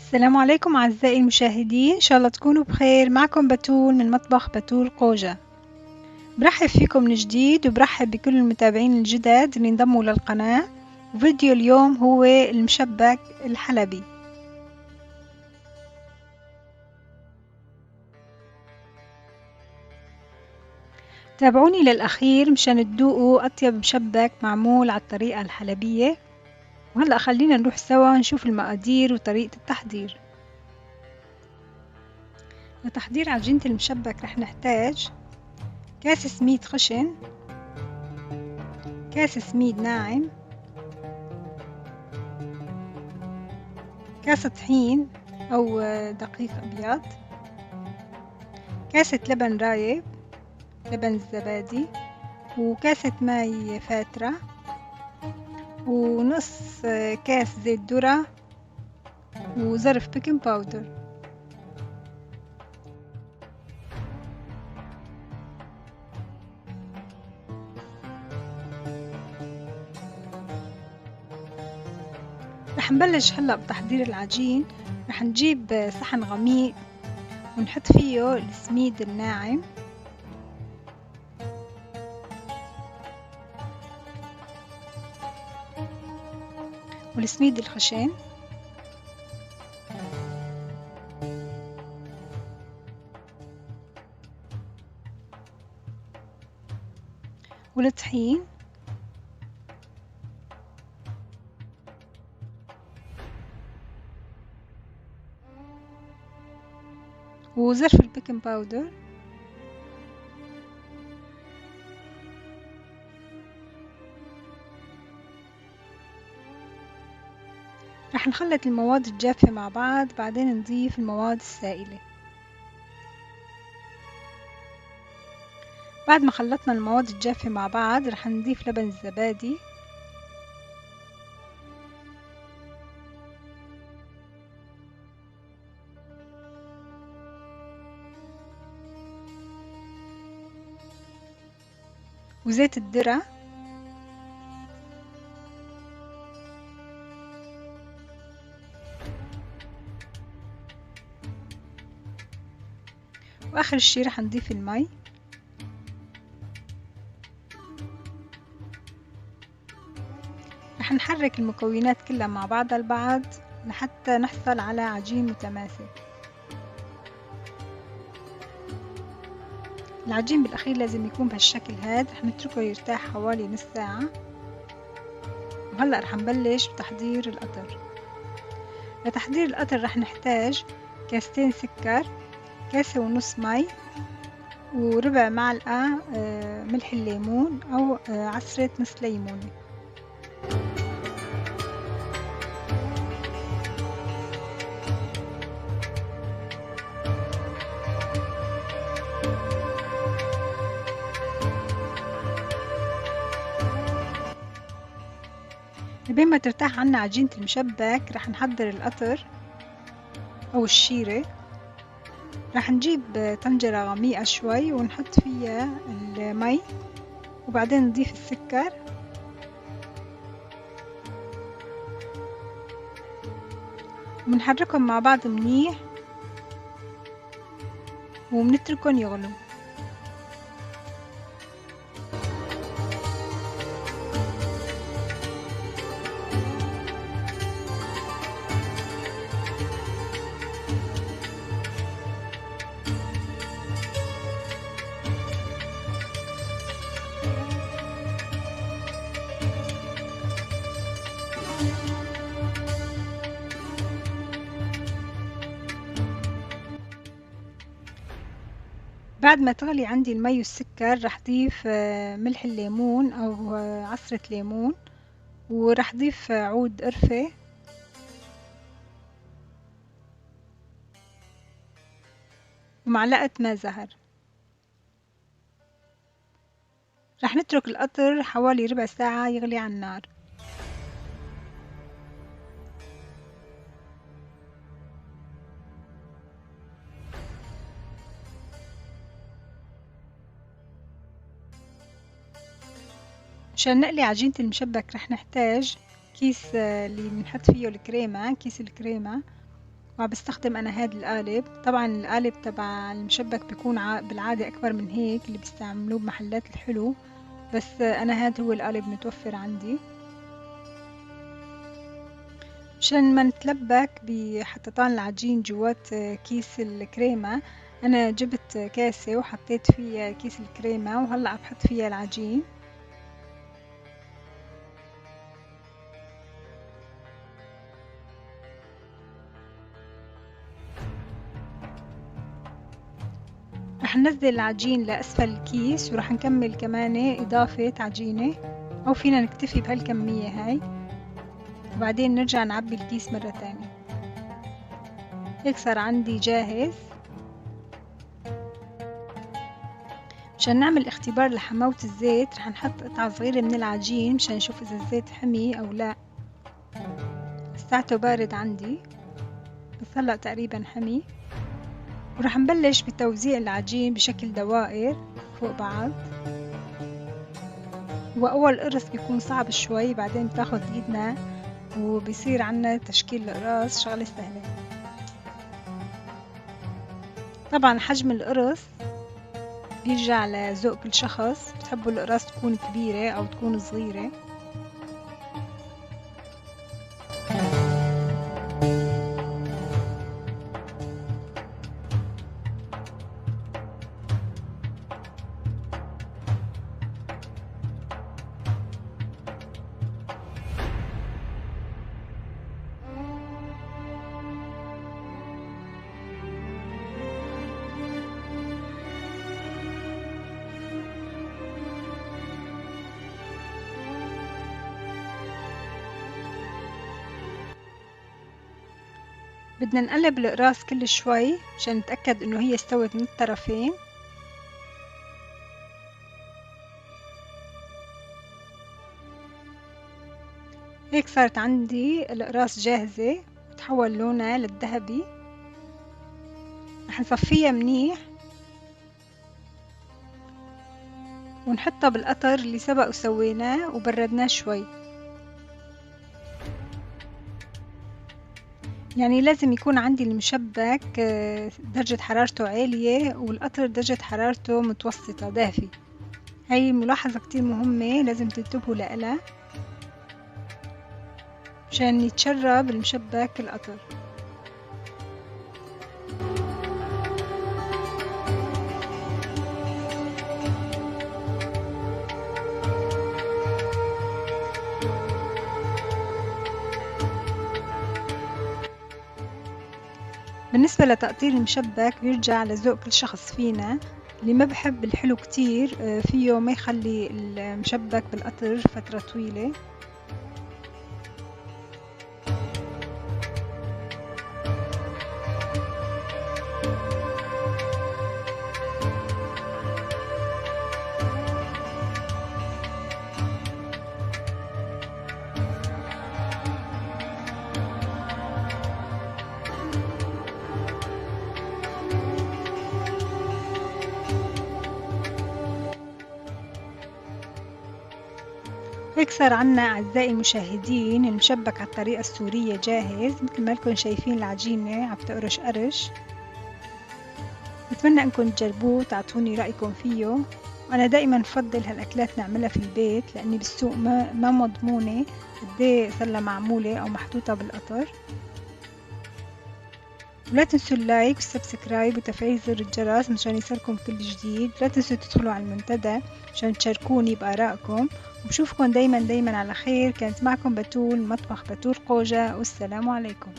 السلام عليكم أعزائي المشاهدين، إن شاء الله تكونوا بخير. معكم بتول من مطبخ بتول قوجة. برحب فيكم من جديد وبرحب بكل المتابعين الجداد اللي انضموا للقناة. وفيديو اليوم هو المشبك الحلبي. تابعوني للأخير مشان تدوقوا أطيب مشبك معمول على الطريقة الحلبية. وهلأ خلينا نروح سوا نشوف المقادير وطريقة التحضير. لتحضير عجينة المشبك رح نحتاج كاسة سميد خشن، كاسة سميد ناعم، كاسة طحين أو دقيق أبيض، كاسة لبن رايب لبن الزبادي، وكاسة ماي فاترة، ونص كاس زيت ذرة، وظرف بيكنج باودر. رح نبلش هلأ بتحضير العجين. رح نجيب صحن غميق ونحط فيه السميد الناعم والسميد الخشن، والطحين، وظرف البيكنج باودر، رح نخلط المواد الجافة مع بعض، بعدين نضيف المواد السائلة. بعد ما خلطنا المواد الجافة مع بعض رح نضيف لبن الزبادي، وزيت الذرة، وآخر شي رح نضيف المي. رح نحرك المكونات كلها مع بعضها البعض لحتى نحصل على عجين متماسك. العجين بالأخير لازم يكون بهالشكل هاد. رح نتركه يرتاح حوالي نص ساعة. وهلأ رح نبلش بتحضير القطر. لتحضير القطر رح نحتاج كاستين سكر، كاسة ونص مي، وربع معلقة ملح الليمون أو عصرة نص ليمونة. بين ما ترتاح عنا عجينة المشبك رح نحضر القطر أو الشيرة. رح نجيب طنجرة غميقة شوي ونحط فيها المي، وبعدين نضيف السكر، وبنحركهم مع بعض منيح وبنتركهم يغلوا. بعد ما تغلي عندي المي والسكر رح ضيف ملح الليمون أو عصرة ليمون، ورح ضيف عود قرفة، ومعلقة ماء زهر. رح نترك القطر حوالي ربع ساعة يغلي على النار. عشان نقلي عجينة المشبك رح نحتاج كيس اللي بنحط فيه الكريمة، كيس الكريمة، وعم بستخدم أنا هاد القالب. طبعا القالب تبع المشبك بيكون بالعادة أكبر من هيك اللي بيستعملوه بمحلات الحلو، بس أنا هاد هو القالب متوفر عندي. مشان ما نتلبك بحطيتان العجين جوات كيس الكريمة، أنا جبت كاسة وحطيت فيها كيس الكريمة وهلأ عم بحط فيها العجين. رح ننزل العجين لأسفل الكيس ورح نكمل كمان إضافة عجينة، أو فينا نكتفي بهالكمية هاي وبعدين نرجع نعبي الكيس مرة تانية. هيك صار عندي جاهز. مشان نعمل اختبار لحماوة الزيت رح نحط قطعة صغيرة من العجين مشان نشوف إذا الزيت حمي أو لا. ساعته بارد عندي بس هلأ تقريبا حمي، ورح نبلش بتوزيع العجين بشكل دوائر فوق بعض. وأول قرص بيكون صعب شوي، بعدين بتاخد إيدنا وبيصير عنا تشكيل القراص شغلة سهلة. طبعا حجم القرص بيرجع لذوق كل شخص، بتحبوا القراص تكون كبيرة أو تكون صغيرة. بدنا نقلب القراص كل شوي عشان نتأكد إنه هي استوت من الطرفين. هيك صارت عندي القراص جاهزة وتحول لونها للذهبي. رح نصفيها منيح ونحطها بالقطر اللي سبق وسويناه وبردناه شوي. يعني لازم يكون عندي المشبك درجة حرارته عالية والقطر درجة حرارته متوسطة دافي. هاي ملاحظة كتير مهمة لازم تنتبهوا لها مشان يتشرب المشبك القطر. بالنسبة لتقطير المشبك بيرجع لذوق كل شخص فينا. اللي ما بحب الحلو كتير فيه ما يخلي المشبك بالقطر فترة طويلة. هيك صار عنا أعزائي المشاهدين المشبك على الطريقة السورية جاهز. مثل ما لكم شايفين العجينة عم تقرش قرش. بتمنى انكم تجربوه وتعطوني رأيكم فيه. وأنا دائما بفضل هالأكلات نعملها في البيت لأني بالسوق ما مضمونة قديه صار معمولة أو محطوطة بالقطر. ولا تنسوا اللايك والسبسكرايب وتفعيل زر الجرس مشان يصلكم كل جديد. لا تنسوا تدخلوا على المنتدى مشان تشاركوني بآرائكم. وبشوفكم دايما على خير. كانت معكم بتول مطبخ بتول قوجة، والسلام عليكم.